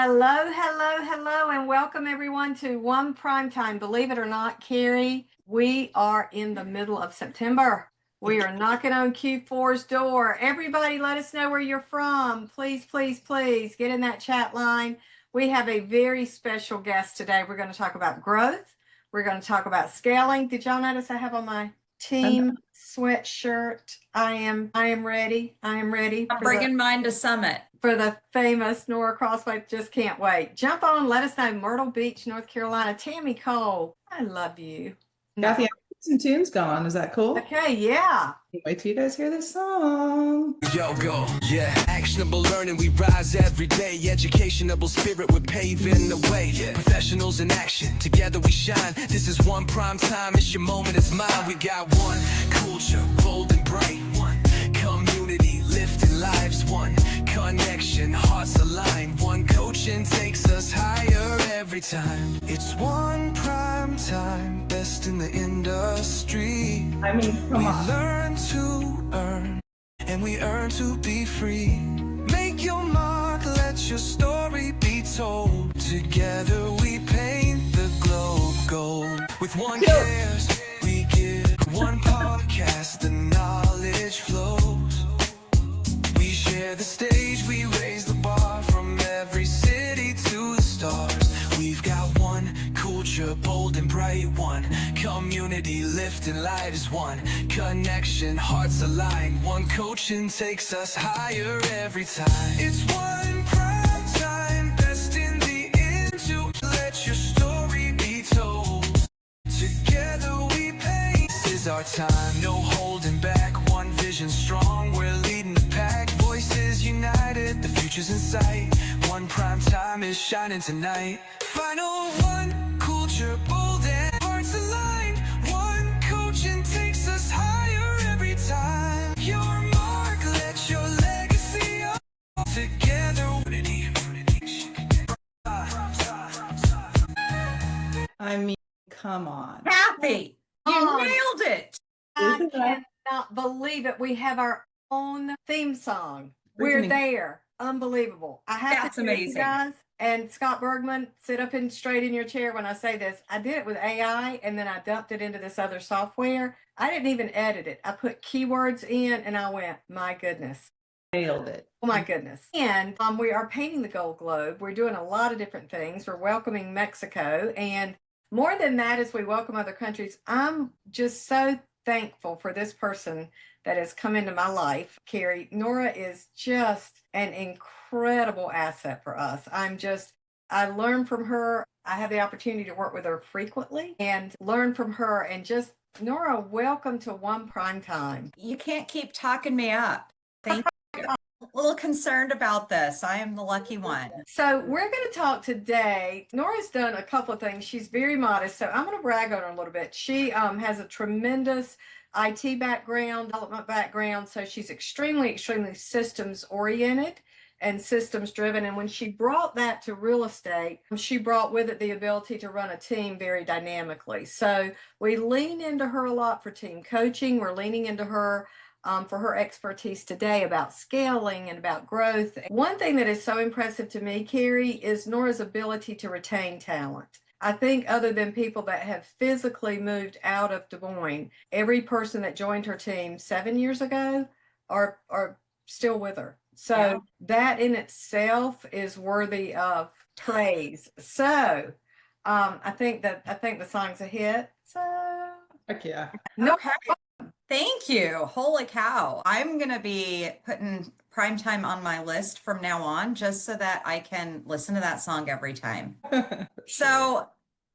Hello, hello, hello, and welcome everyone to One Primetime. Believe it or not, Carrie, we are in the middle of September. We are knocking on Q4's door. Everybody, let us know where you're from. Please, please, please get in that chat line. We have a very special guest today. We're going to talk about growth. We're going to talk about scaling. Did y'all notice I have on my team sweatshirt? I am ready. I am ready. I'm bringing mine to Summit. For the famous Nora Crosthwaite. Just can't wait. Jump on, let us know. Myrtle Beach, North Carolina. Tammy Cole, I love you. Kathy, I got some tunes going. Is that cool? Okay, yeah. Wait till you guys hear this song. Yo, go, yeah. Actionable learning, we rise every day. Educationable spirit, we're paving the way. Yeah. Professionals in action, together we shine. This is One Prime Time, it's your moment, it's mine. We got one culture, bold and bright. One community, lifting lives. One connection, hearts align. One coaching takes us higher every time. It's One Prime Time, best in the industry. I mean, come on. We learn to earn, and we earn to be free. Make your mark, let your story be told. Together we paint the globe gold. With one cares, we give. One podcast, the knowledge flows. We share the stage, we raise the bar. From every city to the stars. We've got one culture, bold and bright. One community, lifting lives. One connection, hearts align. One coaching takes us higher every time. It's One Prime Time, best in the into. Let your story be told. Together we paint. This is our time, no holding back. One vision strong, we're leading the pack. Voices united, the future's in sight. One Prime Time is shining tonight. Final one, culture, bold and hearts aligned. One coaching takes us higher every time. Your mark, let your legacy up. Together, unity. I mean, come on. Kathy, you nailed it. I Isn't that- cannot believe it. We have our own theme song. We're Freaking- there. Unbelievable. I have That's to tell you amazing. guys. And Scott Bergman, sit up and straight in your chair when I say this. I did it with AI and then I dumped it into this other software. I didn't even edit it. I put keywords in and I went, my goodness. Nailed it. Oh my goodness. And we are painting the Gold Globe. We're doing a lot of different things. We're welcoming Mexico. And more than that, as we welcome other countries, I'm just so thankful for this person that has come into my life. Carrie, Nora is just an incredible asset for us. I learn from her. I have the opportunity to work with her frequently and learn from her. And just, Nora, welcome to One Prime Time. You can't keep talking me up. Thank you. A little concerned about this. I am the lucky one. So we're going to talk today. Nora's done a couple of things. She's very modest, so I'm going to brag on her a little bit. She has a tremendous IT background, development background, so she's extremely, extremely systems oriented and systems driven. And when she brought that to real estate, she brought with it the ability to run a team very dynamically. So we lean into her a lot for team coaching. We're leaning into her for her expertise today about scaling and about growth. One thing that is so impressive to me, Carrie, is Nora's ability to retain talent. I think other than people that have physically moved out of Des Moines, every person that joined her team 7 years ago are still with her. So that in itself is worthy of praise. So I think the song's a hit. So Heck yeah. no. Okay. Thank you. Holy cow. I'm going to be putting Primetime on my list from now on just so that I can listen to that song every time. So,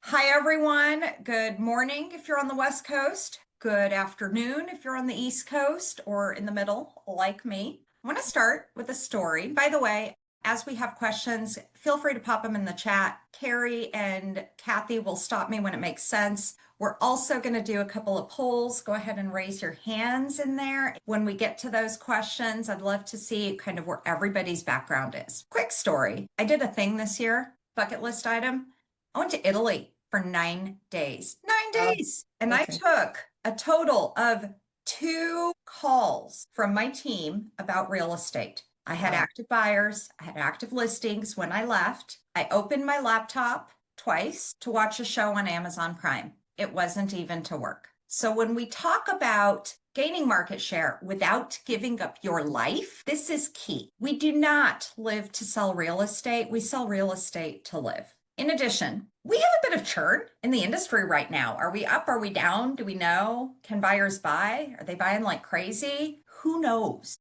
hi everyone. Good morning if you're on the West Coast. Good afternoon if you're on the East Coast or in the middle like me. I'm going to start with a story. By the way, as we have questions, feel free to pop them in the chat. Carrie and Kathy will stop me when it makes sense. We're also going to do a couple of polls. Go ahead and raise your hands in there. When we get to those questions, I'd love to see kind of where everybody's background is. Quick story. I did a thing this year, bucket list item. I went to Italy for 9 days. 9 days. And I took a total of 2 calls from my team about real estate. I had Wow. active buyers. I had active listings when I left. I opened my laptop twice to watch a show on Amazon Prime. It wasn't even to work. So when we talk about gaining market share without giving up your life, this is key. We do not live to sell real estate. We sell real estate to live. In addition, we have a bit of churn in the industry right now. Are we up? Are we down? Do we know? Can buyers buy? Are they buying like crazy? Who knows?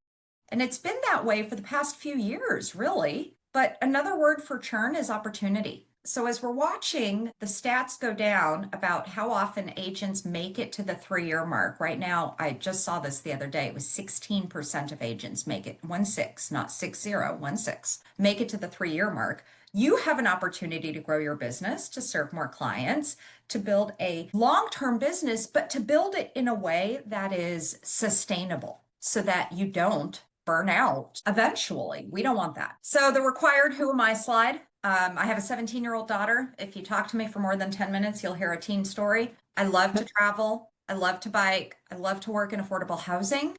And it's been that way for the past few years, really. But another word for churn is opportunity. So as we're watching the stats go down about how often agents make it to the 3-year mark, right now, I just saw this the other day, it was 16% of agents make it, 16, not 60, 16, make it to the 3-year mark. You have an opportunity to grow your business, to serve more clients, to build a long-term business, but to build it in a way that is sustainable so that you don't burn out eventually. We don't want that. So the required who am I slide. I have a 17-year-old daughter. If you talk to me for more than 10 minutes, you'll hear a teen story. I love to travel. I love to bike. I love to work in affordable housing.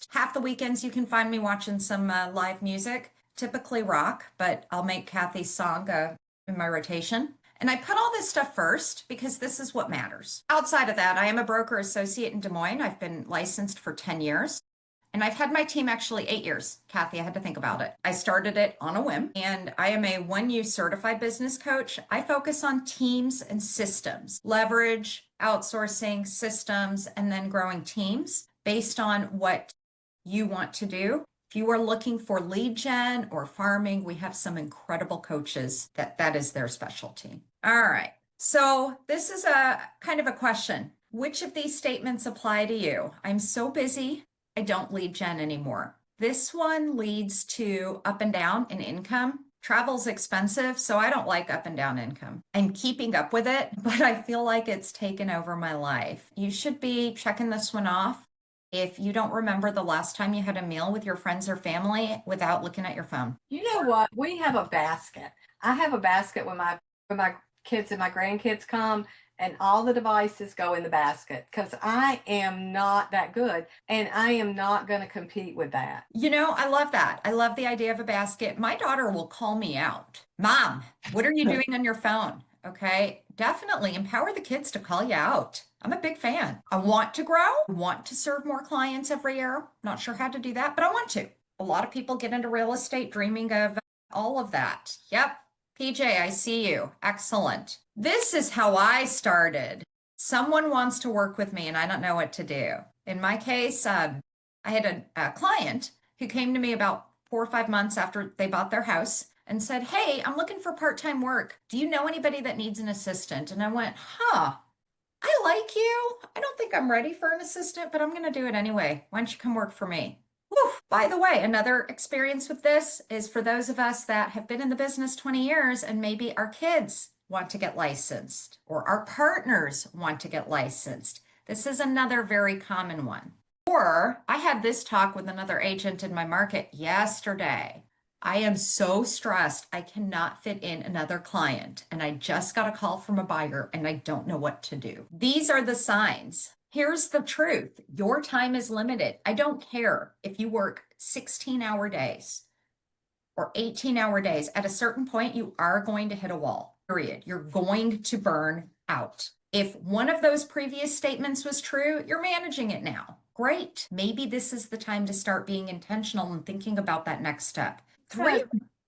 Half the weekends you can find me watching some live music, typically rock, but I'll make Kathy's song in my rotation. And I put all this stuff first because this is what matters. Outside of that, I am a broker associate in Des Moines. I've been licensed for 10 years. And I've had my team actually 8 years. Kathy, I had to think about it. I started it on a whim, and I am a 1U certified business coach. I focus on teams and systems, leverage, outsourcing, systems, and then growing teams based on what you want to do. If you are looking for lead gen or farming, we have some incredible coaches that is their specialty. All right. So this is a kind of a question. Which of these statements apply to you? I'm so busy. I don't lead gen anymore. This one leads to up and down in income. Travel's expensive, so I don't like up and down income. I'm keeping up with it, but I feel like it's taken over my life. You should be checking this one off if you don't remember the last time you had a meal with your friends or family without looking at your phone. You know what? We have a basket. I have a basket when my kids and my grandkids come, and all the devices go in the basket because I am not that good and I am not going to compete with that. You know, I love that. I love the idea of a basket. My daughter will call me out. Mom, what are you doing on your phone? Okay, definitely empower the kids to call you out. I'm a big fan. I want to grow, want to serve more clients every year. Not sure how to do that, but I want to. A lot of people get into real estate dreaming of all of that. Yep. PJ, I see you. Excellent. This is how I started. Someone wants to work with me and I don't know what to do. In my case, I had a client who came to me about 4 or 5 months after they bought their house and said, hey, I'm looking for part-time work. Do you know anybody that needs an assistant? And I went, I like you. I don't think I'm ready for an assistant, but I'm going to do it anyway. Why don't you come work for me? Whew. By the way, another experience with this is for those of us that have been in the business 20 years and maybe our kids want to get licensed or our partners want to get licensed. This is another very common one. Or I had this talk with another agent in my market yesterday. I am so stressed. I cannot fit in another client and I just got a call from a buyer and I don't know what to do. These are the signs. Here's the truth. Your time is limited. I don't care if you work 16-hour days or 18-hour days. At a certain point, you are going to hit a wall, period. You're going to burn out. If one of those previous statements was true, you're managing it now. Great. Maybe this is the time to start being intentional and thinking about that next step. 3,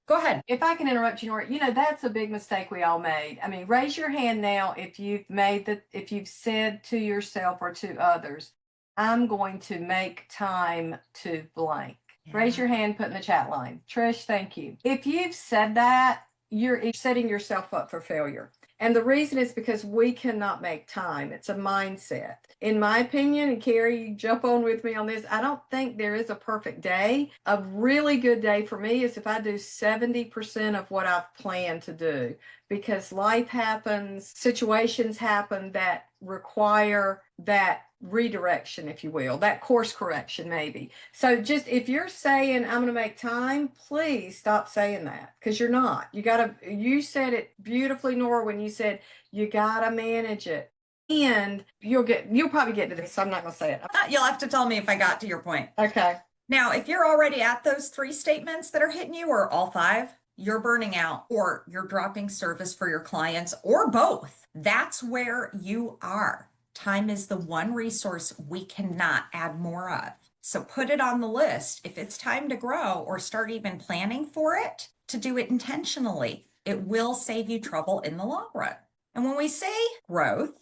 go ahead. If I can interrupt you, Nora, that's a big mistake we all made. I mean, raise your hand now if you've said to yourself or to others, I'm going to make time to blank. Yeah. Raise your hand, put in the chat line. Trish, thank you. If you've said that, you're setting yourself up for failure. And the reason is because we cannot make time. It's a mindset. In my opinion, and Carrie, you jump on with me on this, I don't think there is a perfect day. A really good day for me is if I do 70% of what I've planned to do, because life happens, situations happen that require that redirection, if you will, that course correction maybe. So just if you're saying I'm going to make time, please stop saying that because you're not. You said it beautifully, Nora, when you said you got to manage it. And you'll probably get to this. So I'm not going to say it. You'll have to tell me if I got to your point. Okay. Now, if you're already at those 3 statements that are hitting you, or all 5, you're burning out, or you're dropping service for your clients, or both. That's where you are. Time is the one resource we cannot add more of. So put it on the list. If it's time to grow or start even planning for it, to do it intentionally, it will save you trouble in the long run. And when we say growth,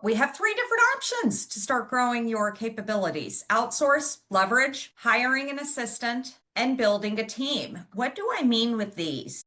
we have 3 different options to start growing your capabilities: outsource, leverage, hiring an assistant, and building a team. What do I mean with these?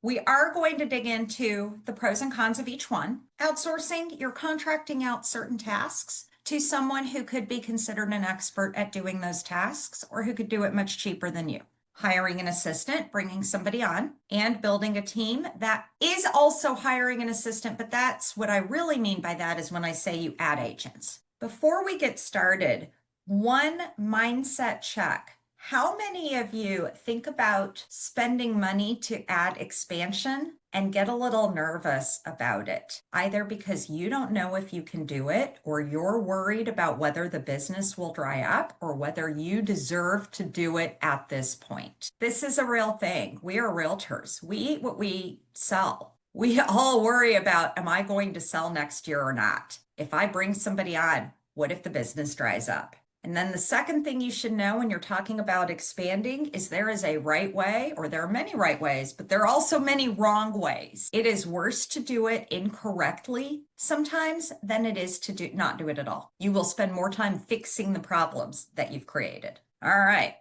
We are going to dig into the pros and cons of each one. Outsourcing, you're contracting out certain tasks to someone who could be considered an expert at doing those tasks, or who could do it much cheaper than you. Hiring an assistant, bringing somebody on, and building a team. That is also hiring an assistant, but that's what I really mean by that is when I say you add agents. Before we get started, one mindset check. How many of you think about spending money to add expansion and get a little nervous about it, either because you don't know if you can do it, or you're worried about whether the business will dry up, or whether you deserve to do it at this point? This is a real thing. We are realtors. We eat what we sell. We all worry about, am I going to sell next year or not? If I bring somebody on, what if the business dries up? And then the second thing you should know when you're talking about expanding is there is a right way, or there are many right ways, but there are also many wrong ways. It is worse to do it incorrectly sometimes than it is to not do it at all. You will spend more time fixing the problems that you've created. All right.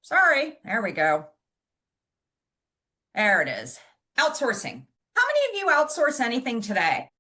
Sorry. There we go. There it is. Outsourcing. How many of you outsource anything today?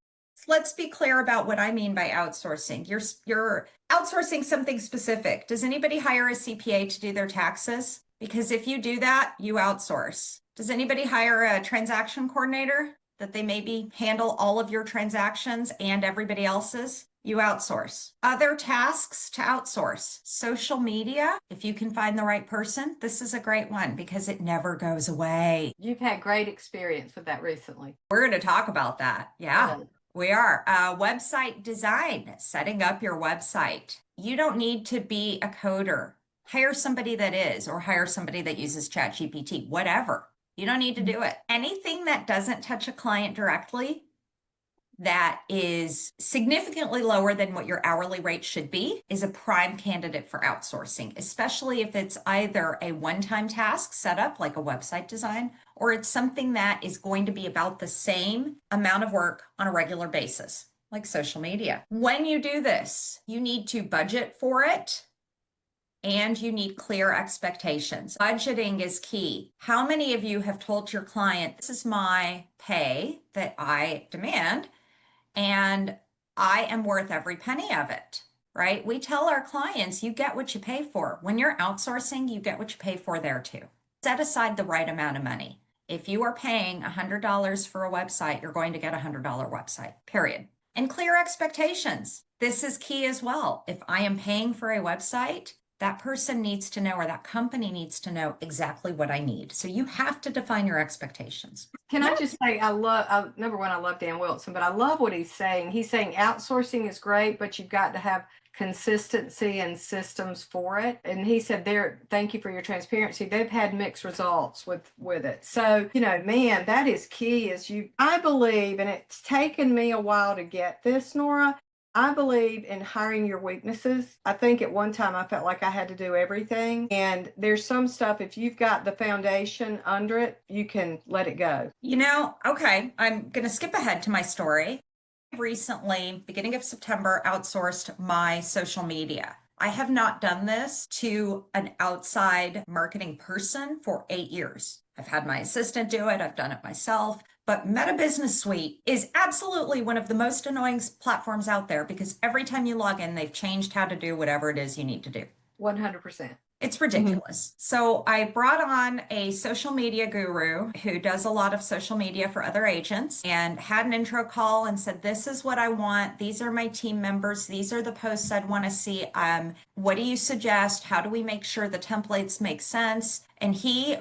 Let's be clear about what I mean by outsourcing. You're outsourcing something specific. Does anybody hire a CPA to do their taxes? Because if you do that, you outsource. Does anybody hire a transaction coordinator that they maybe handle all of your transactions and everybody else's? You outsource. Other tasks to outsource. Social media, if you can find the right person, this is a great one because it never goes away. You've had great experience with that recently. We're going to talk about that. Yeah. Yeah. We are. Website design, setting up your website. You don't need to be a coder. Hire somebody that is, or hire somebody that uses ChatGPT, whatever. You don't need to do it. Anything that doesn't touch a client directly, that is significantly lower than what your hourly rate should be, is a prime candidate for outsourcing, especially if it's either a one-time task set up like a website design, or it's something that is going to be about the same amount of work on a regular basis, like social media. When you do this, you need to budget for it, and you need clear expectations. Budgeting is key. How many of you have told your client, this is my pay that I demand, and I am worth every penny of it, right? We tell our clients, you get what you pay for. When you're outsourcing, you get what you pay for there too. Set aside the right amount of money. If you are paying $100 for a website, you're going to get a $100 website, period. And clear expectations. This is key as well. If I am paying for a website, that person needs to know, or that company needs to know exactly what I need. So you have to define your expectations. Can I just say, number one, I love Dan Wilson, but I love what he's saying. He's saying outsourcing is great, but you've got to have consistency and systems for it. And he said thank you for your transparency. They've had mixed results with it. So, man, that is key. I believe, and it's taken me a while to get this, Nora, I believe in hiring your weaknesses. I think at one time I felt like I had to do everything. And there's some stuff, if you've got the foundation under it, you can let it go. Okay, I'm going to skip ahead to my story. Recently, beginning of September, outsourced my social media. I have not done this to an outside marketing person for 8 years. I've had my assistant do it. I've done it myself. But Meta Business Suite is absolutely one of the most annoying platforms out there because every time you log in, they've changed how to do whatever it is you need to do. 100%. It's ridiculous. So I brought on a social media guru who does a lot of social media for other agents, and had an intro call and said, this is what I want. These are my team members. These are the posts I'd want to see. What do you suggest? How do we make sure the templates make sense? And he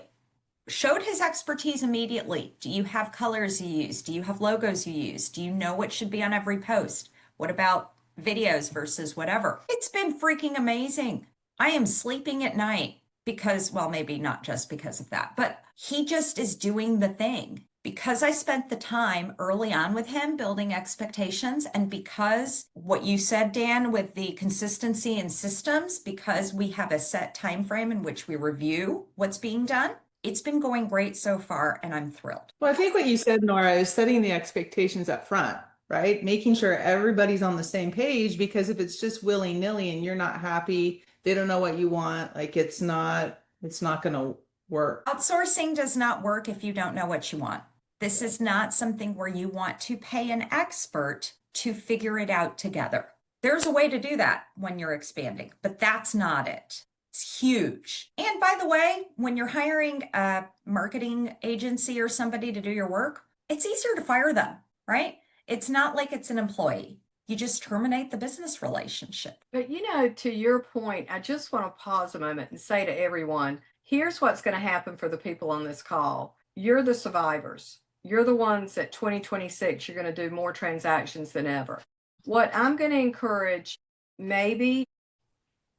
showed his expertise immediately. Do you have colors you use? Do you have logos you use? Do you know what should be on every post? What about videos versus whatever? It's been freaking amazing. I am sleeping at night because, well, maybe not just because of that, but he just is doing the thing. Because I spent the time early on with him building expectations, and because what you said, Dan, with the consistency and systems, because we have a set time frame in which we review what's being done, it's been going great so far, and I'm thrilled. Well, I think what you said, Nora, is setting the expectations up front, right? Making sure everybody's on the same page, because if it's just willy-nilly and you're not happy, they don't know what you want, like it's not going to work. Outsourcing does not work if you don't know what you want. This is not something where you want to pay an expert to figure it out together. There's a way to do that when you're expanding, but that's not it. It's huge. And by the way, when you're hiring a marketing agency or somebody to do your work, it's easier to fire them, right? It's not like it's an employee. You just terminate the business relationship. But to your point, I just want to pause a moment and say to everyone, here's what's going to happen for the people on this call. You're the survivors. You're the ones at 2026, you're going to do more transactions than ever. What I'm going to encourage, maybe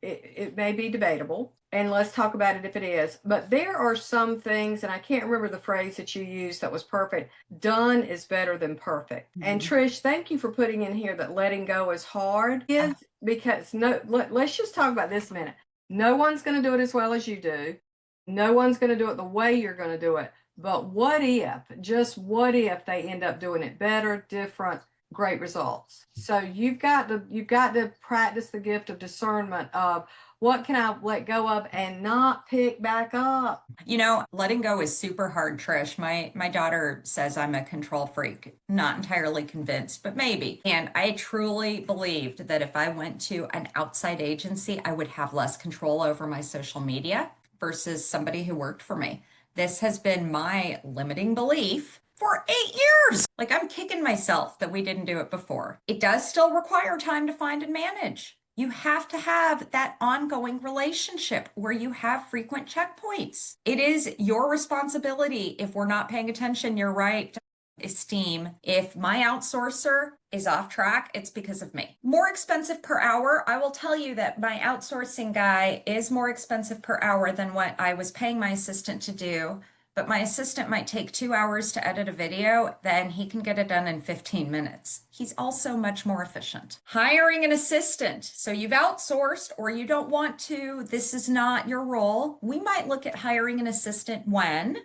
it may be debatable, and let's talk about it if it is, but there are some things, and I can't remember the phrase that you used that was perfect. Done is better than perfect. And Trish, thank you for putting in here that letting go is hard, because let's just talk about this a minute. No one's going to do it as well as you do. No one's going to do it the way you're going to do it. But what if, just what if they end up doing it better, different, great results? So you've got to practice the gift of discernment of what can I let go of and not pick back up. Letting go is super hard, Trish. My daughter says I'm a control freak. Not entirely convinced, but maybe. And I truly believed that if I went to an outside agency, I would have less control over my social media versus somebody who worked for me. This has been my limiting belief for 8 years. Like, I'm kicking myself that we didn't do it before. It does still require time to find and manage. You have to have that ongoing relationship where you have frequent checkpoints. It is your responsibility. If we're not paying attention, you're right. Esteem. If my outsourcer is off track, it's because of me. More expensive per hour. I will tell you that my outsourcing guy is more expensive per hour than what I was paying my assistant to do. But my assistant might take 2 hours to edit a video, then he can get it done in 15 minutes. He's also much more efficient. Hiring an assistant. So you've outsourced or you don't want to, this is not your role. We might look at hiring an assistant when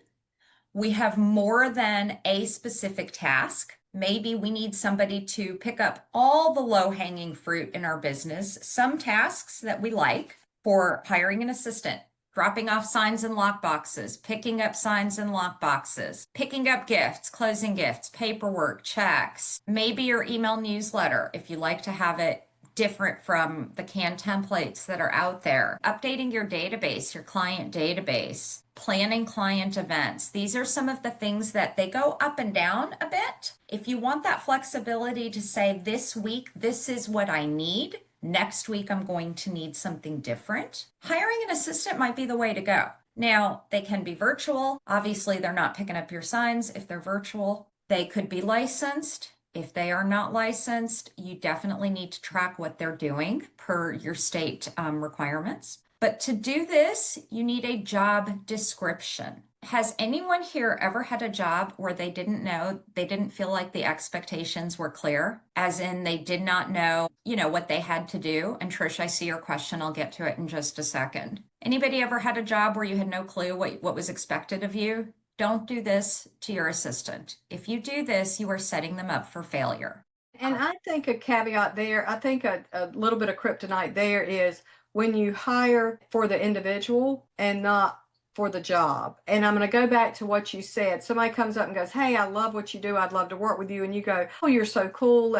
we have more than a specific task. Maybe we need somebody to pick up all the low-hanging fruit in our business, some tasks that we like for hiring an assistant. Dropping off signs and lock boxes, picking up signs and lock boxes, picking up gifts, closing gifts, paperwork, checks, maybe your email newsletter if you like to have it different from the canned templates that are out there, updating your database, your client database, planning client events. These are some of the things that they go up and down a bit. If you want that flexibility to say this week, this is what I need. Next week, I'm going to need something different. Hiring an assistant might be the way to go. Now, they can be virtual. Obviously, they're not picking up your signs if they're virtual. They could be licensed. If they are not licensed, you definitely need to track what they're doing per your state requirements. But to do this, you need a job description. Has anyone here ever had a job where they didn't feel like the expectations were clear? As in they did not know, what they had to do? And Trish, I see your question. I'll get to it in just a second. Anybody ever had a job where you had no clue what was expected of you? Don't do this to your assistant. If you do this, you are setting them up for failure. And I think a caveat there, I think a little bit of kryptonite there is when you hire for the individual and not for the job. And I'm going to go back to what you said. Somebody comes up and goes, hey, I love what you do. I'd love to work with you. And you go, oh, you're so cool.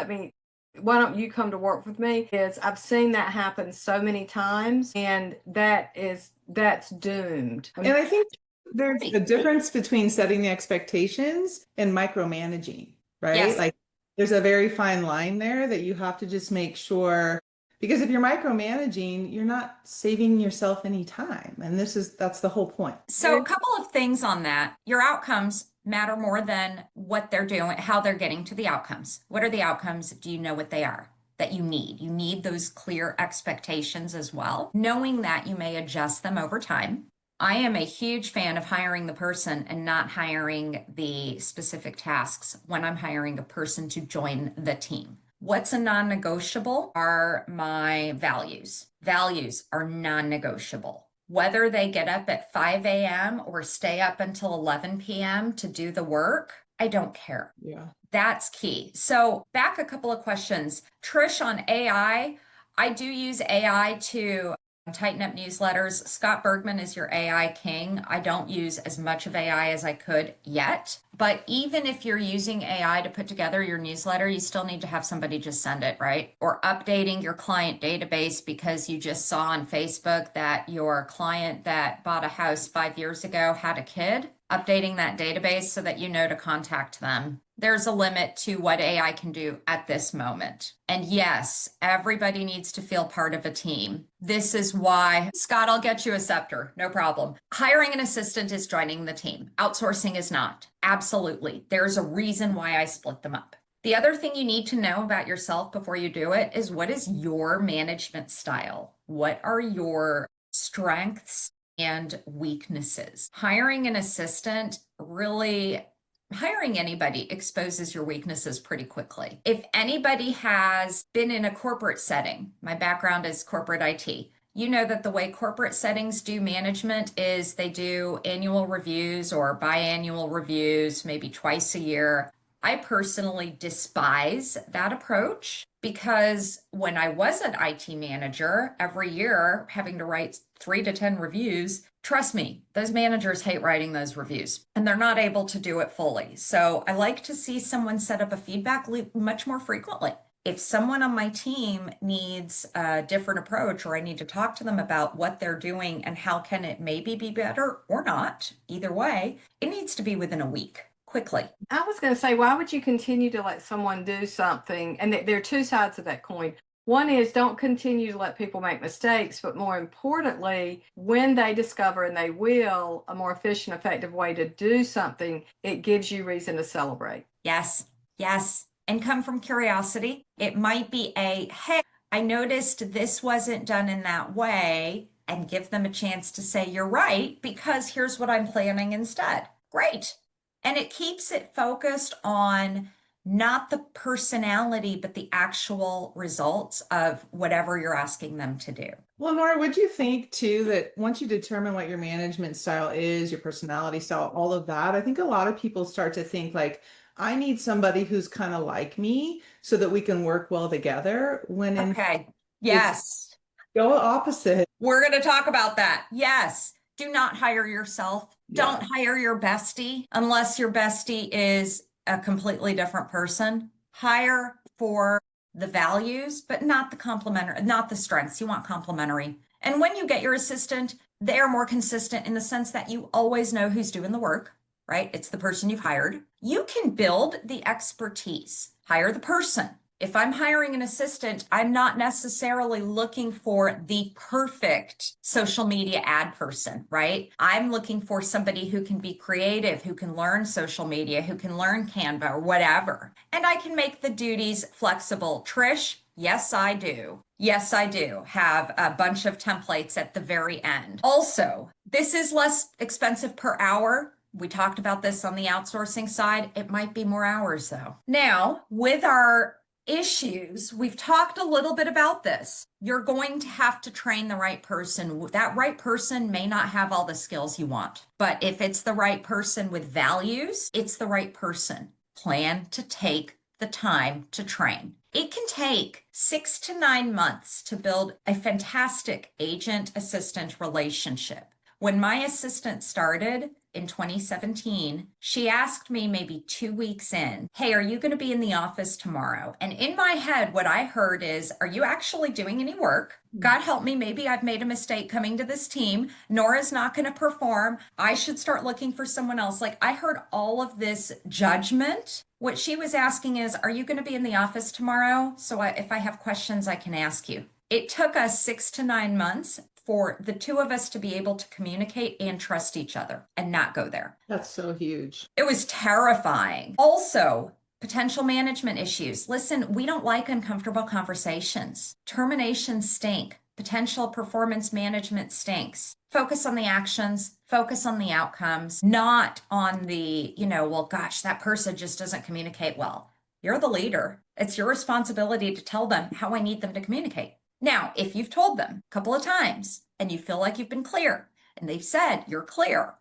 Why don't you come to work with me? I've seen that happen so many times, and that's doomed. And I think there's a difference between setting the expectations and micromanaging, right? Yes. Like there's a very fine line there that you have to just make sure, because if you're micromanaging, you're not saving yourself any time. And that's the whole point. So a couple of things on that. Your outcomes matter more than what they're doing, how they're getting to the outcomes. What are the outcomes? Do you know what they are that you need? You need those clear expectations as well. Knowing that, you may adjust them over time. I am a huge fan of hiring the person and not hiring the specific tasks when I'm hiring a person to join the team. What's a non-negotiable are my values. Values are non-negotiable. Whether they get up at 5 a.m. or stay up until 11 p.m. to do the work, I don't care. Yeah. That's key. So back a couple of questions. Trish, on AI, I do use AI to tighten up newsletters. Scott Bergman is your AI king. I don't use as much of AI as I could yet. But even if you're using AI to put together your newsletter, you still need to have somebody just send it, right? Or updating your client database because you just saw on Facebook that your client that bought a house 5 years ago had a kid. Updating that database so that you know to contact them. There's a limit to what AI can do at this moment. And yes, everybody needs to feel part of a team. This is why, Scott, I'll get you a scepter, no problem. Hiring an assistant is joining the team. Outsourcing is not. Absolutely. There's a reason why I split them up. The other thing you need to know about yourself before you do it is, what is your management style? What are your strengths and weaknesses? Hiring an assistant, really, hiring anybody exposes your weaknesses pretty quickly. If anybody has been in a corporate setting, my background is corporate IT, you know that the way corporate settings do management is they do annual reviews or biannual reviews, maybe twice a year. I personally despise that approach because when I was an IT manager, every year having to write 3 to 10 reviews, trust me, those managers hate writing those reviews and they're not able to do it fully. So I like to see someone set up a feedback loop much more frequently. If someone on my team needs a different approach, or I need to talk to them about what they're doing and how can it maybe be better or not, either way, it needs to be within a week. Quickly. I was going to say, why would you continue to let someone do something? And there are two sides of that coin. One is, don't continue to let people make mistakes, but more importantly, when they discover, and they will, a more efficient, effective way to do something, it gives you reason to celebrate. Yes, yes. And come from curiosity. It might be a, hey, I noticed this wasn't done in that way, and give them a chance to say, you're right, because here's what I'm planning instead. Great. And it keeps it focused on not the personality, but the actual results of whatever you're asking them to do. Well, Nora, would you think too that once you determine what your management style is, your personality style, all of that, I think a lot of people start to think like, I need somebody who's kind of like me so that we can work well together. When in Yes. go opposite. We're going to talk about that. Yes. Do not hire yourself. Yeah. Don't hire your bestie unless your bestie is a completely different person. Hire for the values, but not the complementary, not the strengths. You want complementary. And when you get your assistant, they are more consistent in the sense that you always know who's doing the work, right? It's the person you've hired. You can build the expertise. Hire the person. If I'm hiring an assistant, I'm not necessarily looking for the perfect social media ad person, right? I'm looking for somebody who can be creative, who can learn social media, who can learn Canva or whatever. And I can make the duties flexible. Trish, yes, I do. Yes, I do have a bunch of templates at the very end. Also, this is less expensive per hour. We talked about this on the outsourcing side. It might be more hours though. Now, with our issues, we've talked a little bit about this. You're going to have to train the right person. That right person may not have all the skills you want, but if it's the right person with values, it's the right person. Plan to take the time to train. It can take 6 to 9 months to build a fantastic agent-assistant relationship. When my assistant started in 2017, she asked me maybe 2 weeks in, hey, are you going to be in the office tomorrow? And in my head, what I heard is, are you actually doing any work? God help me, maybe I've made a mistake coming to this team. Nora's not going to perform. I should start looking for someone else. Like, I heard all of this judgment. What she was asking is, are you going to be in the office tomorrow? So if I have questions, I can ask you. It took us 6 to 9 months for the two of us to be able to communicate and trust each other and not go there. That's so huge. It was terrifying. Also, potential management issues. Listen, we don't like uncomfortable conversations. Terminations stink. potential performance management stinks. Focus on the actions, focus on the outcomes, not on the, well, gosh, that person just doesn't communicate well. You're the leader. It's your responsibility to tell them how I need them to communicate. Now, if you've told them a couple of times and you feel like you've been clear and they've said you're clear,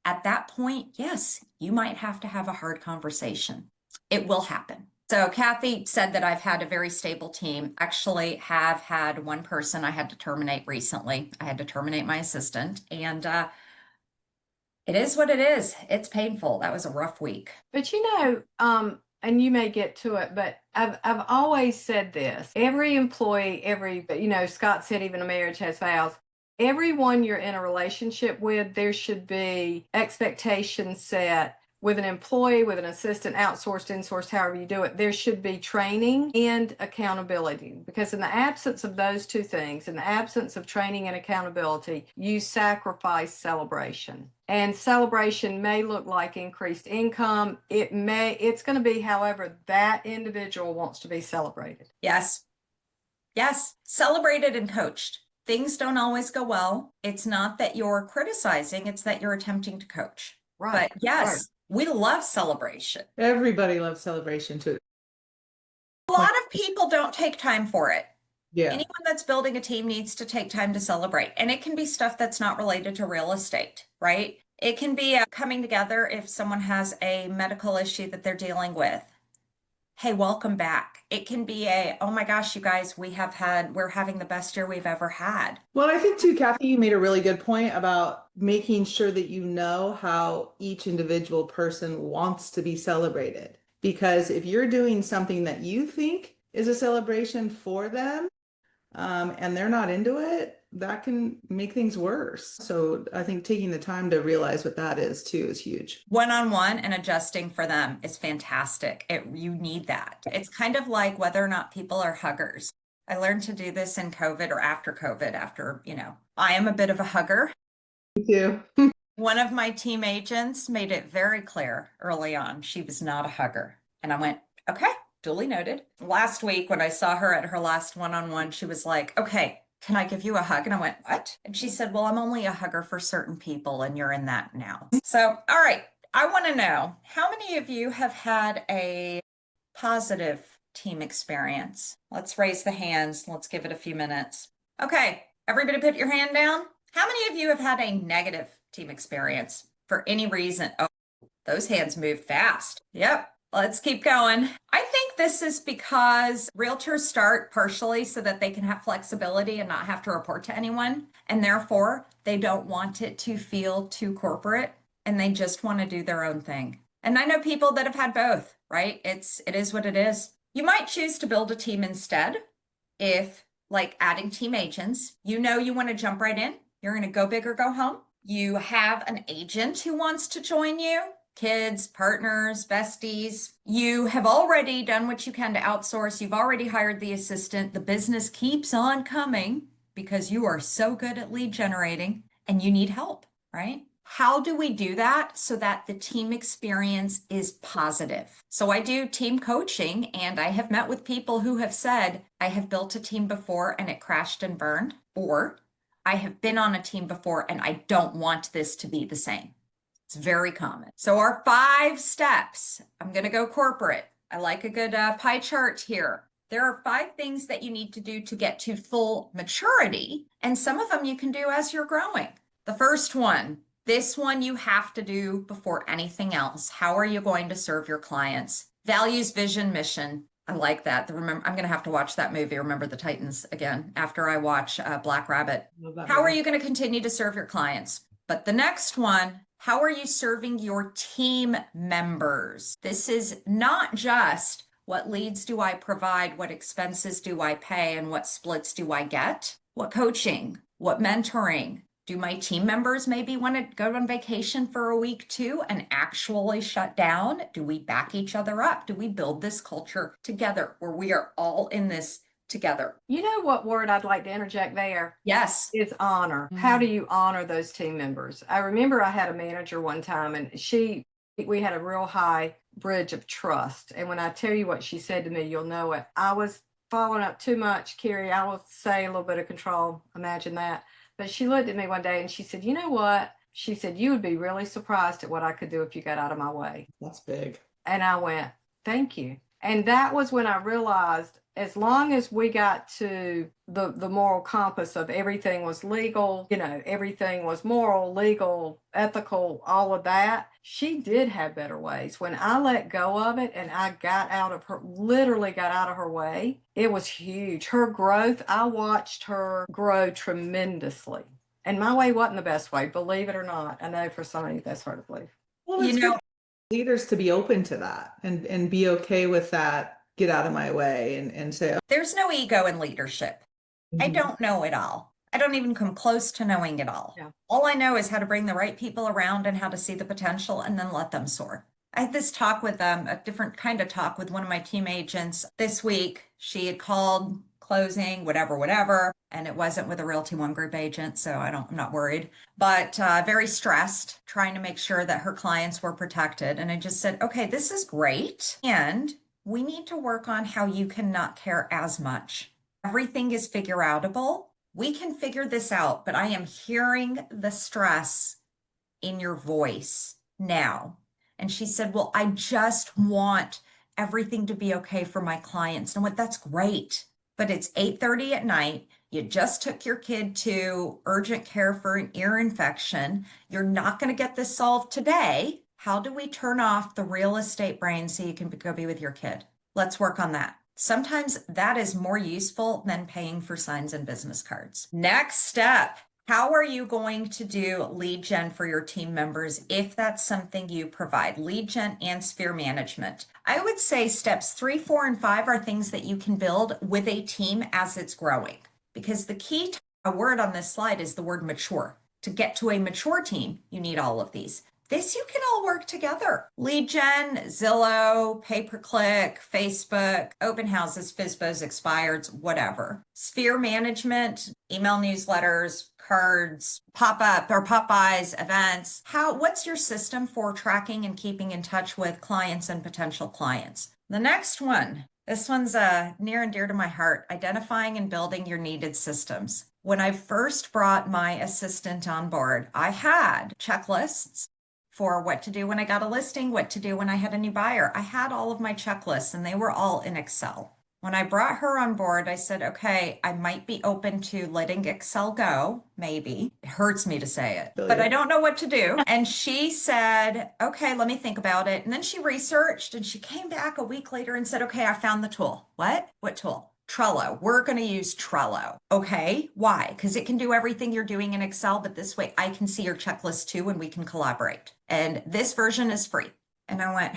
at that point, yes, you might have to have a hard conversation. It will happen. So Kathy said that I've had a very stable team. Actually have had one person I had to terminate recently. I had to terminate my assistant, and it is what it is. It's painful. That was a rough week. But and you may get to it, but I've always said this. Every employee, Scott said even a marriage has vows. Everyone you're in a relationship with, there should be expectations set. With an employee, with an assistant, outsourced, insourced, however you do it, there should be training and accountability. Because in the absence of those two things, in the absence of training and accountability, you sacrifice celebration. And celebration may look like increased income. It's going to be however that individual wants to be celebrated. Yes. Yes. Celebrated and coached. Things don't always go well. It's not that you're criticizing, it's that you're attempting to coach. Right. But yes. Right. We love celebration. Everybody loves celebration too. A lot of people don't take time for it. Yeah. Anyone that's building a team needs to take time to celebrate. And it can be stuff that's not related to real estate, right? It can be coming together if someone has a medical issue that they're dealing with. Hey, welcome back. It can be oh my gosh, you guys, we're having the best year we've ever had. Well, I think too, Kathy, you made a really good point about making sure that you know how each individual person wants to be celebrated. Because if you're doing something that you think is a celebration for them, and they're not into it, that can make things worse. So I think taking the time to realize what that is too is huge. One-on-one and adjusting for them is fantastic. You need that. It's kind of like whether or not people are huggers. I learned to do this in COVID or after COVID, I am a bit of a hugger. Me too. One of my team agents made it very clear early on she was not a hugger. And I went, okay, duly noted. Last week when I saw her at her last one-on-one, she was like, okay, can I give you a hug? And I went, what? And she said, well, I'm only a hugger for certain people and you're in that now. So, all right, I want to know, how many of you have had a positive team experience? Let's raise the hands. Let's give it a few minutes. Okay, everybody put your hand down. How many of you have had a negative team experience for any reason? Oh, those hands moved fast. Yep. Let's keep going. I think this is because realtors start partially so that they can have flexibility and not have to report to anyone. And therefore, they don't want it to feel too corporate and they just want to do their own thing. And I know people that have had both, right? It is what it is. You might choose to build a team instead. If, like adding team agents, you want to jump right in. You're going to go big or go home. You have an agent who wants to join you. Kids, partners, besties. You have already done what you can to outsource. You've already hired the assistant. The business keeps on coming because you are so good at lead generating and you need help, right? How do we do that so that the team experience is positive? So I do team coaching and I have met with people who have said, I have built a team before and it crashed and burned, or I have been on a team before and I don't want this to be the same. It's very common. So our 5 steps, I'm going to go corporate. I like a good pie chart here. There are 5 things that you need to do to get to full maturity. And some of them you can do as you're growing. The first one, this one you have to do before anything else. How are you going to serve your clients? Values, vision, mission. I like that. I'm going to have to watch that movie, Remember the Titans, again, after I watch Black Rabbit. How are you going to continue to serve your clients? But the next one, how are you serving your team members? This is not just what leads do I provide, what expenses do I pay, and what splits do I get? What coaching, what mentoring? Do my team members maybe want to go on vacation for a week too and actually shut down? Do we back each other up? Do we build this culture together where we are all in this together? You know what word I'd like to interject there? Yes. Is honor. How do you honor those team members? I remember I had a manager one time and we had a real high bridge of trust. And when I tell you what she said to me, you'll know it. I was following up too much, Carrie, I will say a little bit of control. Imagine that. But she looked at me one day and she said, you know what? She said, you would be really surprised at what I could do if you got out of my way. That's big. And I went, thank you. And that was when I realized as long as we got to the moral compass of everything was legal, you know, everything was moral, legal, ethical, all of that, she did have better ways. When I let go of it and I got out of her, literally got out of her way, it was huge. Her growth, I watched her grow tremendously. And my way wasn't the best way, believe it or not. I know for some of you that's hard to believe. Well, it's good for leaders to be open to that and be okay with that. Get out of my way and say, there's no ego in leadership. I Mhm. don't know it all. I don't even come close to knowing it all. Yeah. All I know is how to bring the right people around and how to see the potential and then let them soar. I had this talk with a different kind of talk with one of my team agents this week. She had called closing, whatever, and it wasn't with a Realty One Group agent, so I'm not worried, but very stressed, trying to make sure that her clients were protected. And I just said, okay, this is great. And we need to work on how you can not care as much. Everything is figure outable. We can figure this out, but I am hearing the stress in your voice now. And she said, well, I just want everything to be okay for my clients. And what that's great, but it's 8:30 at night. You just took your kid to urgent care for an ear infection. You're not going to get this solved today. How do we turn off the real estate brain so you can go be with your kid? Let's work on that. Sometimes that is more useful than paying for signs and business cards. Next step. How are you going to do lead gen for your team members if that's something you provide? Lead gen and sphere management. I would say steps 3, 4, and 5 are things that you can build with a team as it's growing. Because the key word on this slide is the word mature. To get to a mature team, you need all of these. This you can all work together. Lead gen, Zillow, pay-per-click, Facebook, open houses, FSBOs, expireds, whatever. Sphere management, email newsletters, cards, pop-up or Popeyes, events. What's your system for tracking and keeping in touch with clients and potential clients? The next one, this one's near and dear to my heart, identifying and building your needed systems. When I first brought my assistant on board, I had checklists for what to do when I got a listing, what to do when I had a new buyer. I had all of my checklists and they were all in Excel. When I brought her on board, I said, okay, I might be open to letting Excel go, maybe. It hurts me to say it, but I don't know what to do. And she said, okay, let me think about it. And then she researched and she came back a week later and said, okay, I found the tool. What? What tool? Trello. We're going to use Trello. Okay. Why? Because it can do everything you're doing in Excel, but this way I can see your checklist too and we can collaborate. And this version is free. And I went,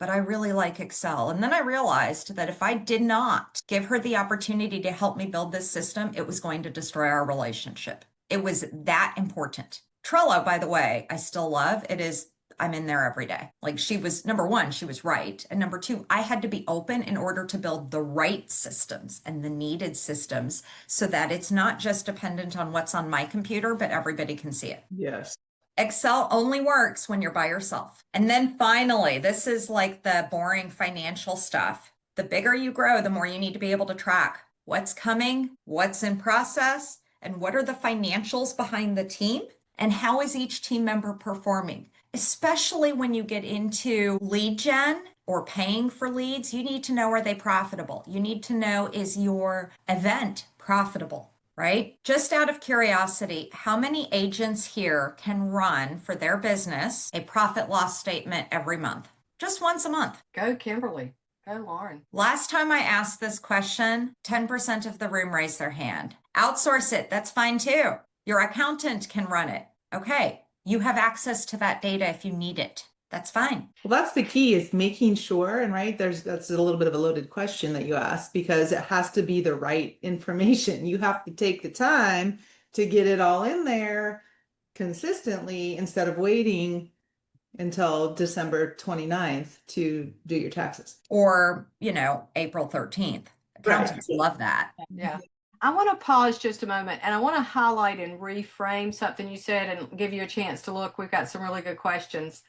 but I really like Excel. And then I realized that if I did not give her the opportunity to help me build this system, it was going to destroy our relationship. It was that important. Trello, by the way, I still love. I'm in there every day. Like number one, she was right. And number two, I had to be open in order to build the right systems and the needed systems so that it's not just dependent on what's on my computer, but everybody can see it. Yes. Excel only works when you're by yourself. And then finally, this is like the boring financial stuff. The bigger you grow, the more you need to be able to track what's coming, what's in process, and what are the financials behind the team, and how is each team member performing? Especially when you get into lead gen or paying for leads, you need to know, are they profitable? You need to know, is your event profitable, right? Just out of curiosity, how many agents here can run for their business a profit loss statement every month? Just once a month. Go Kimberly. Go Lauren. Last time I asked this question, 10% of the room raised their hand. Outsource it. That's fine too. Your accountant can run it. Okay. You have access to that data if you need it. That's fine. Well, that's the key, is making sure, and right, that's a little bit of a loaded question that you asked, because it has to be the right information. You have to take the time to get it all in there consistently instead of waiting until December 29th to do your taxes. Or, April 13th. Accountants love that. Yeah. I want to pause just a moment and I want to highlight and reframe something you said and give you a chance to look. We've got some really good questions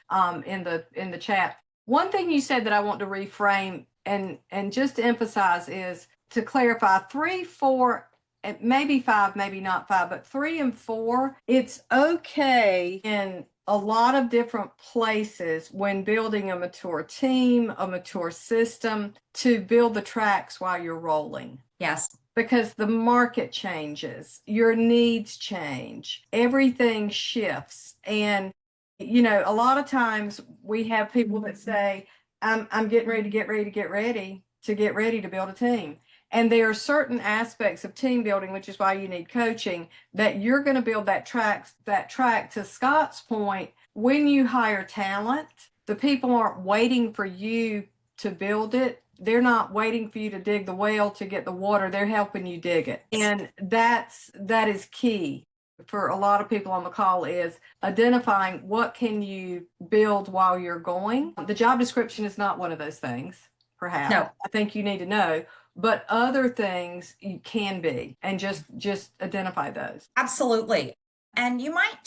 in the chat. One thing you said that I want to reframe and just to emphasize is to clarify, 3, 4, and maybe 5, maybe not 5, but 3 and 4, it's okay in a lot of different places when building a mature team, a mature system, to build the tracks while you're rolling. Yes. Because the market changes, your needs change, everything shifts. And, you know, a lot of times we have people that say, I'm getting ready to get ready to build a team. And there are certain aspects of team building, which is why you need coaching, that you're going to build that track. To Scott's point, when you hire talent, the people aren't waiting for you to build it. They're not waiting for you to dig the well to get the water. They're helping you dig it. And that is key for a lot of people on the call, is identifying what can you build while you're going. The job description is not one of those things, perhaps. No. I think you need to know, but other things you can be, and just identify those. Absolutely. And you might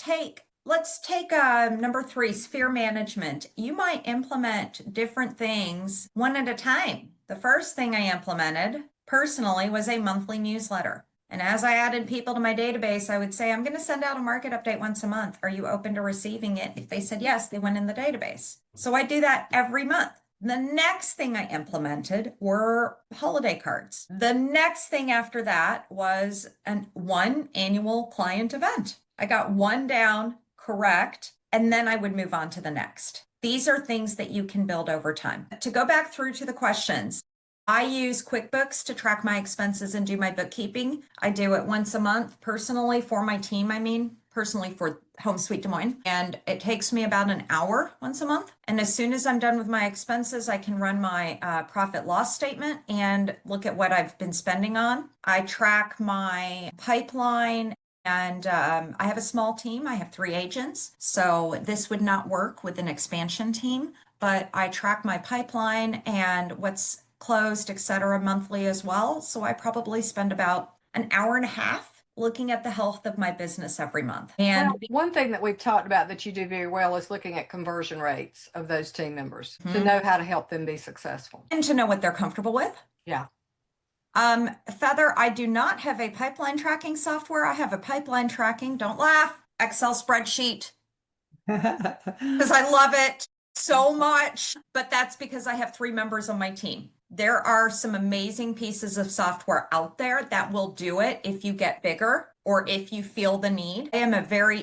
let's take number 3, sphere management. You might implement different things one at a time. The first thing I implemented personally was a monthly newsletter. And as I added people to my database, I would say, I'm going to send out a market update once a month. Are you open to receiving it? If they said yes, they went in the database. So I do that every month. The next thing I implemented were holiday cards. The next thing after that was one annual client event. I got one down correct, and then I would move on to the next. These are things that you can build over time. To go back through to the questions, I use QuickBooks to track my expenses and do my bookkeeping. I do it once a month personally for my team, personally for Home Sweet Des Moines. And it takes me about an hour once a month. And as soon as I'm done with my expenses, I can run my profit loss statement and look at what I've been spending on. I track my pipeline. And I have a small team. I have 3 agents. So this would not work with an expansion team, but I track my pipeline and what's closed, et cetera, monthly as well. So I probably spend about an hour and a half looking at the health of my business every month. And one thing that we've talked about that you do very well is looking at conversion rates of those team members to know how to help them be successful. And to know what they're comfortable with. Yeah. Feather, I do not have a pipeline tracking software. I have a pipeline tracking, don't laugh, Excel spreadsheet, because I love it so much, but that's because I have 3 members on my team. There are some amazing pieces of software out there that will do it if you get bigger or if you feel the need. I am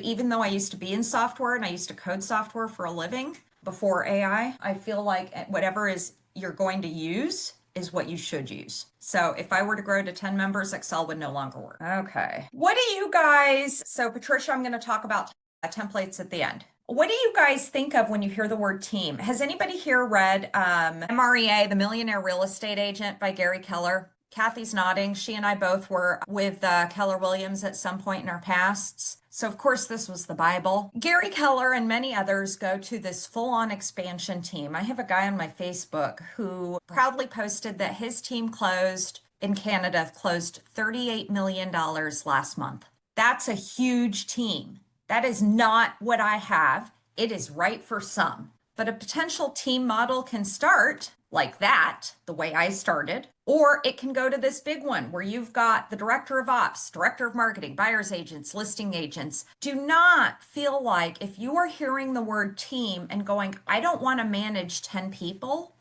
even though I used to be in software and I used to code software for a living before AI, I feel like whatever you're going to use is what you should use. So if I were to grow to 10 members, Excel would no longer work. Okay. What do you guys, so Patricia, I'm going to talk about templates at the end. What do you guys think of when you hear the word team? Has anybody here read MREA, The Millionaire Real Estate Agent by Gary Keller? Kathy's nodding. She and I both were with Keller Williams at some point in our pasts. So of course this was the Bible. Gary Keller and many others go to this full-on expansion team. I have a guy on my Facebook who proudly posted that his team closed $38 million last month. That's a huge team. That is not what I have. It is right for some. But a potential team model can start like that, the way I started, or it can go to this big one where you've got the director of ops, director of marketing, buyer's agents, listing agents. Do not feel like if you are hearing the word team and going, I don't want to manage 10 people,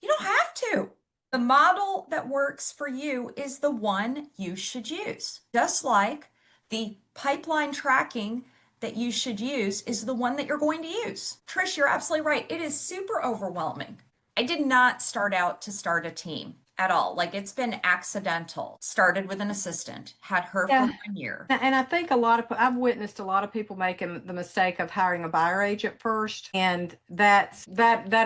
you don't have to. The model that works for you is the one you should use. Just like the pipeline tracking that you should use is the one that you're going to use. Trish, you're absolutely right. It is super overwhelming. I did not start out to start a team at all. Like, it's been accidental. Started with an assistant, had her for 1 year. And I think I've witnessed a lot of people making the mistake of hiring a buyer agent first. And that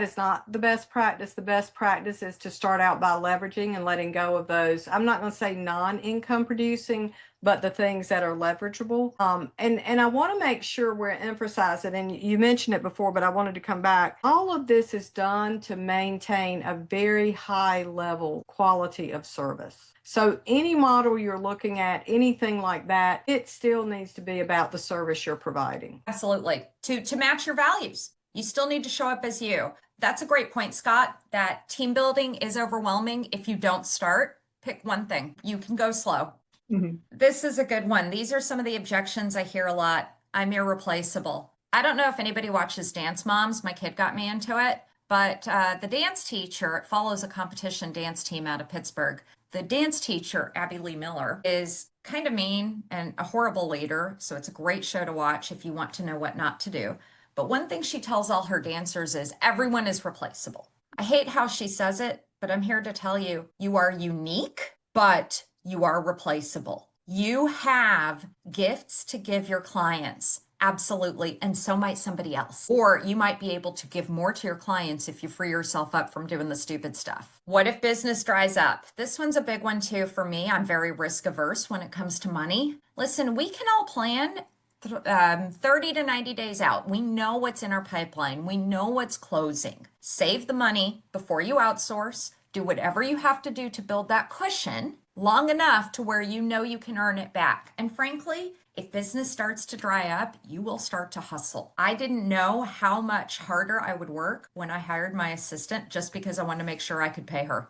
is not the best practice. The best practice is to start out by leveraging and letting go of those. I'm not going to say non-income producing, but the things that are leverageable. And I want to make sure we're emphasizing, and you mentioned it before, but I wanted to come back. All of this is done to maintain a very high level quality of service. So any model you're looking at, anything like that, it still needs to be about the service you're providing. Absolutely. To match your values. You still need to show up as you. That's a great point, Scott, that team building is overwhelming if you don't start. Pick one thing. You can go slow. Mhm. This is a good one. These are some of the objections I hear a lot. I'm irreplaceable. I don't know if anybody watches Dance Moms. My kid got me into it. But the dance teacher, it follows a competition dance team out of Pittsburgh. The dance teacher, Abby Lee Miller, is kind of mean and a horrible leader. So it's a great show to watch if you want to know what not to do. But one thing she tells all her dancers is everyone is replaceable. I hate how she says it, but I'm here to tell you, you are unique, but you are replaceable. You have gifts to give your clients. Absolutely. And so might somebody else. Or you might be able to give more to your clients if you free yourself up from doing the stupid stuff. What if business dries up? This one's a big one too for me. I'm very risk averse when it comes to money. Listen, we can all plan 30 to 90 days out. We know what's in our pipeline. We know what's closing. Save the money before you outsource. Do whatever you have to do to build that cushion long enough to where you know you can earn it back. And frankly, if business starts to dry up, you will start to hustle. I didn't know how much harder I would work when I hired my assistant just because I wanted to make sure I could pay her.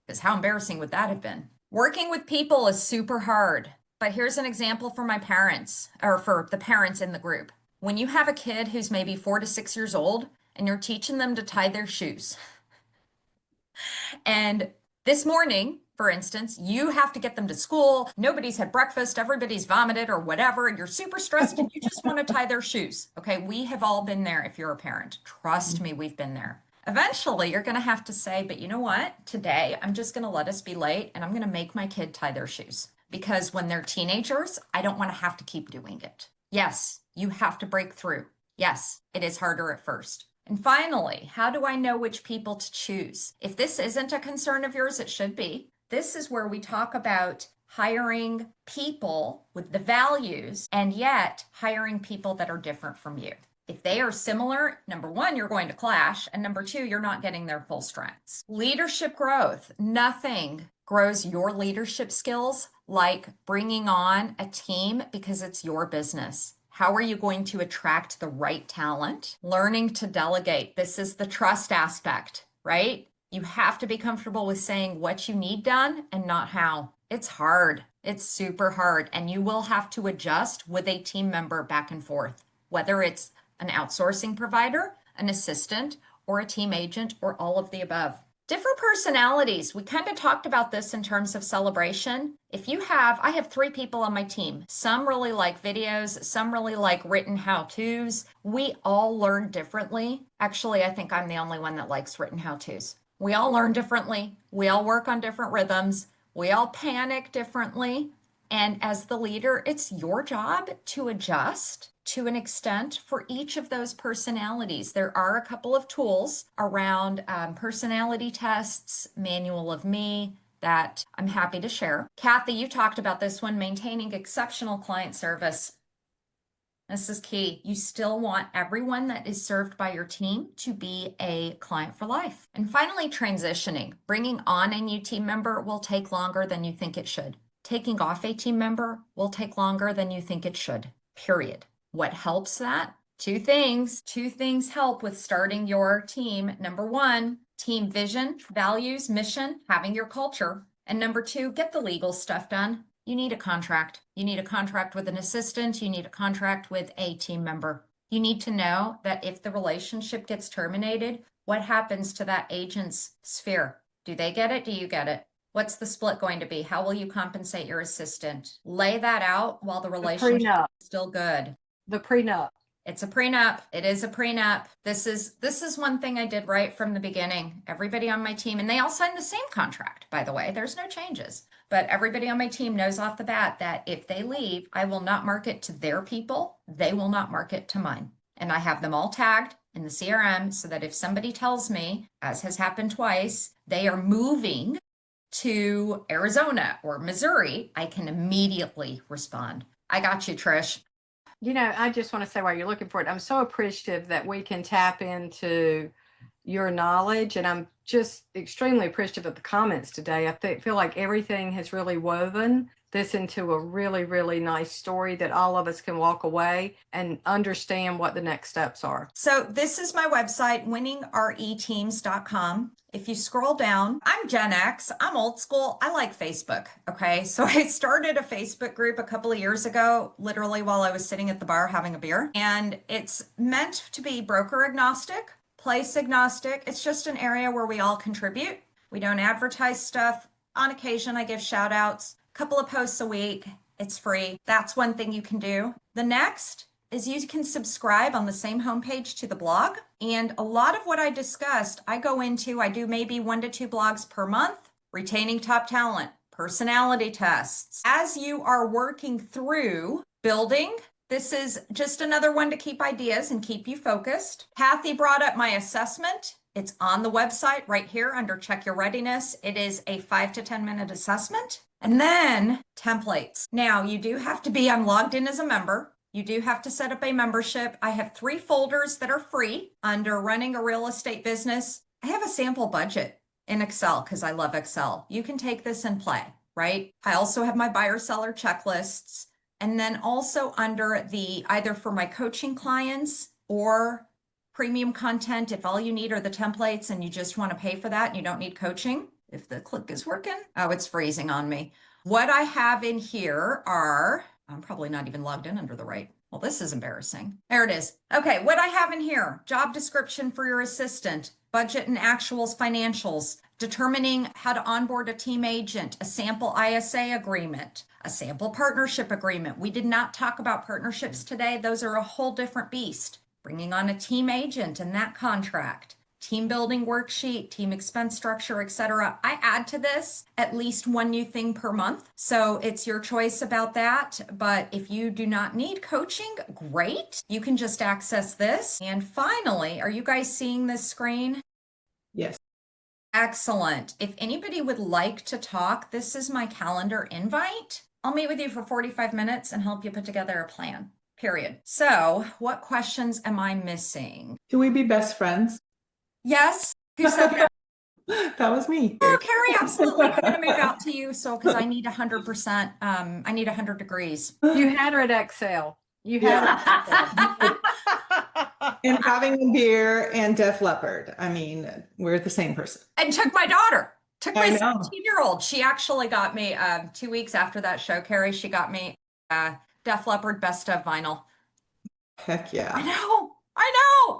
Because how embarrassing would that have been? Working with people is super hard. But here's an example for my parents, or for the parents in the group. When you have a kid who's maybe 4 to 6 years old and you're teaching them to tie their shoes, and this morning, for instance, you have to get them to school. Nobody's had breakfast. Everybody's vomited or whatever. And you're super stressed and you just want to tie their shoes. Okay. We have all been there if you're a parent. Trust me, we've been there. Eventually, you're going to have to say, but you know what? Today, I'm just going to let us be late and I'm going to make my kid tie their shoes. Because when they're teenagers, I don't want to have to keep doing it. Yes, you have to break through. Yes, it is harder at first. And finally, how do I know which people to choose? If this isn't a concern of yours, it should be. This is where we talk about hiring people with the values and yet hiring people that are different from you. If they are similar, number one, you're going to clash. And number two, you're not getting their full strengths. Leadership growth. Nothing grows your leadership skills like bringing on a team because it's your business. How are you going to attract the right talent? Learning to delegate. This is the trust aspect, right? You have to be comfortable with saying what you need done and not how. It's hard. It's super hard. And you will have to adjust with a team member back and forth, whether it's an outsourcing provider, an assistant, or a team agent, or all of the above. Different personalities. We kind of talked about this in terms of celebration. I have 3 people on my team. Some really like videos, some really like written how-tos. We all learn differently. Actually, I think I'm the only one that likes written how-tos. We all learn differently. We all work on different rhythms. We all panic differently. And as the leader, it's your job to adjust to an extent for each of those personalities. There are a couple of tools around personality tests, Manual of Me, that I'm happy to share. Kathy, you talked about this one, maintaining exceptional client service. This is key. You still want everyone that is served by your team to be a client for life. And finally, transitioning. Bringing on a new team member will take longer than you think it should. Taking off a team member will take longer than you think it should, period. What helps that? 2 things. 2 things help with starting your team. Number 1, team vision, values, mission, having your culture. And number 2, get the legal stuff done. You need a contract. You need a contract with an assistant. You need a contract with a team member. You need to know that if the relationship gets terminated, what happens to that agent's sphere? Do they get it? Do you get it? What's the split going to be? How will you compensate your assistant? Lay that out while the relationship is still good. The prenup. It's a prenup. It is a prenup. This is one thing I did right from the beginning. Everybody on my team, and they all signed the same contract, by the way. There's no changes. But everybody on my team knows off the bat that if they leave, I will not market to their people. They will not market to mine. And I have them all tagged in the CRM so that if somebody tells me, as has happened twice, they are moving to Arizona or Missouri, I can immediately respond. I got you, Trish. I just want to say while you're looking for it, I'm so appreciative that we can tap into your knowledge. And I'm just extremely appreciative of the comments today. I feel like everything has really woven this into a really, really nice story that all of us can walk away and understand what the next steps are. So this is my website, winningreteams.com. If you scroll down, I'm Gen X, I'm old school, I like Facebook, okay? So I started a Facebook group a couple of years ago, literally while I was sitting at the bar having a beer. And it's meant to be broker agnostic, place agnostic. It's just an area where we all contribute. We don't advertise stuff. On occasion, I give shout outs, a couple of posts a week. It's free. That's one thing you can do. The next is you can subscribe on the same homepage to the blog. And a lot of what I discussed, I go into, I do maybe 1 to 2 blogs per month, retaining top talent, personality tests. As you are working through building, this is just another one to keep ideas and keep you focused. Kathy brought up my assessment. It's on the website right here under Check Your Readiness. It is a 5 to 10 minute assessment. And then templates. Now you do have to be, I'm logged in as a member. You do have to set up a membership. I have 3 folders that are free under running a real estate business. I have a sample budget in Excel because I love Excel. You can take this and play, right? I also have my buyer seller checklists. And then also under the, either for my coaching clients or premium content, if all you need are the templates and you just want to pay for that and you don't need coaching, if the click is working. Oh, it's freezing on me. What I have in here are, I'm probably not even logged in under the right. Well, this is embarrassing. There it is. Okay, what I have in here, job description for your assistant, budget and actuals, financials, determining how to onboard a team agent, a sample ISA agreement, a sample partnership agreement. We did not talk about partnerships today. Those are a whole different beast. Bringing on a team agent and that contract, team building worksheet, team expense structure, etc. I add to this at least 1 new thing per month. So it's your choice about that. But if you do not need coaching, great. You can just access this. And finally, are you guys seeing this screen? Yes. Excellent. If anybody would like to talk, this is my calendar invite. I'll meet with you for 45 minutes and help you put together a plan. Period. So what questions am I missing? Can we be best friends? Yes. Who said that? That was me. Oh, Carrie, absolutely. I'm going to move out to you. So, because I need 100%, I need 100 degrees. You had her at Excel. You had her at Excel. And having a beer and Def Leppard. I mean, we're the same person. And took my daughter, took my I know. 17-year-old. She actually got me 2 weeks after that show, Carrie, she got me Def Leppard Best of vinyl. Heck yeah. I know.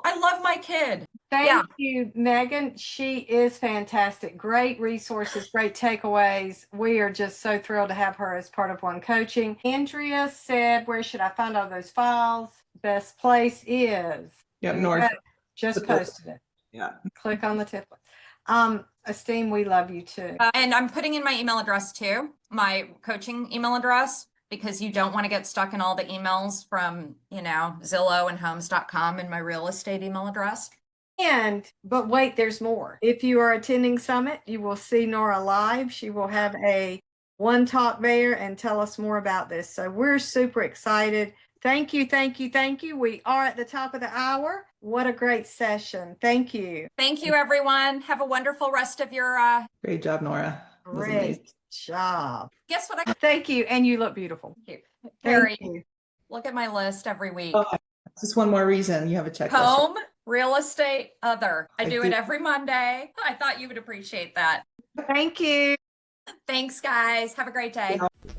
I love my kid. Thank you, Megan. She is fantastic. Great resources, great takeaways. We are just so thrilled to have her as part of One Coaching. Andrea said, where should I find all those files? Best place is. Yep, Nora. Just posted it. Yeah. Click on the template. Esteem, we love you too. And I'm putting in my email address too, my coaching email address, because you don't want to get stuck in all the emails from, Zillow and homes.com and my real estate email address. But wait, there's more. If you are attending Summit, you will see Nora live. She will have a one talk there and tell us more about this. So we're super excited. Thank you. We are at the top of the hour. What a great session. Thank you. Thank you, everyone. Have a wonderful rest of your Great job, Nora. That was amazing. Great job. Guess what I Thank you. And you look beautiful. Thank you. Thank Carrie, you. look at my list every week. Oh, just one more reason you have a checklist. Home, real estate, other. I do do. it every Monday. I thought you would appreciate that. Thank you. Thanks, guys. Have a great day. Yeah.